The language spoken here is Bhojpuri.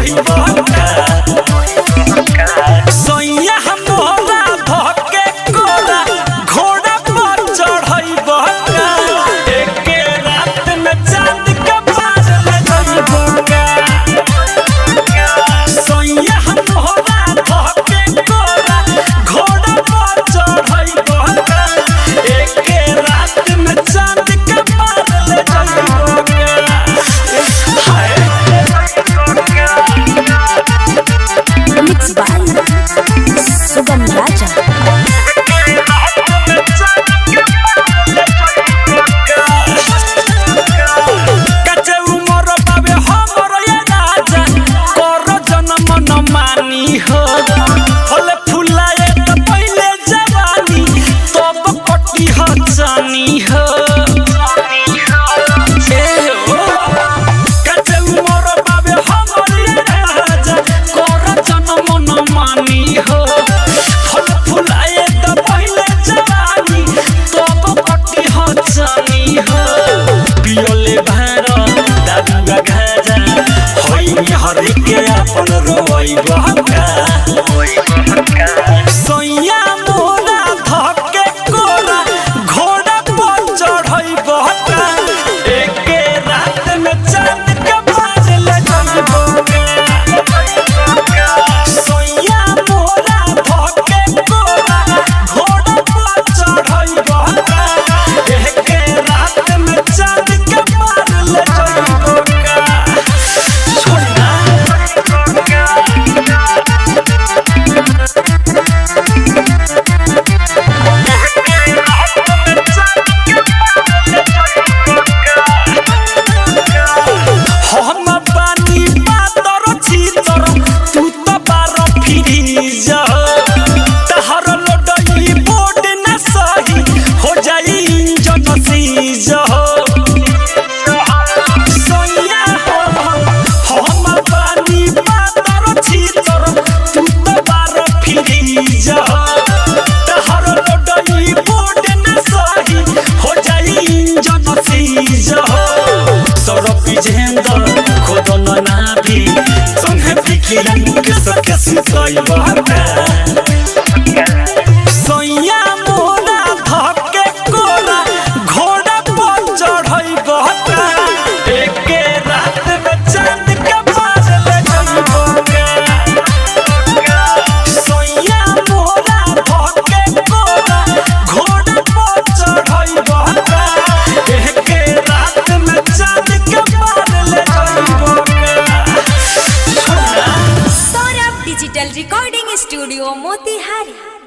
कही बहका सैया हमरा धके कोरा घोड़ा पर चढ़ई बहका एके रात में चांद के पार ले जाई बहका सैया हमरा धके कोरा घोड़ा पर चढ़ई बहका एके रात में चांद के पार ले जाई बहका Mixed by Sugam Raja. कचे उमर बाबे हमर ये राजा कर जन्म न मानी हो फले फुलाए त पहिले जवानी तब कटी ह जानी हो कचे उमर बाबे हमर ये राजा कर जन्म न मानी हो फले फुलाए त पहिले जवानी तब कटी ह जानी हो पियोले भार दादुगा खाजा होई हरि के अपन रोई बहका सैया मोरा धके कोरा घोड़ा पर चढ़ई बहका एके रात में चांद के बाज ले जाई बहका सैया मोरा धके कोरा घोड़ा पर चढ़ई बहका एके रात में चांद के बाज ले जाई बहका छोड़ना हम बानी पातर छीतर तू तो बार फिरी जा तहर लडई बोर्ड न सही हो जाई इंजन सीज सैया हम बानी पातर छीतर तू तो बार फिरी जा तहर लडई बोर्ड न सही हो जाई इंजन सीज सरपी झेंदर खोदन नाभी संगे फिकिरा मुके सके सुतई बहका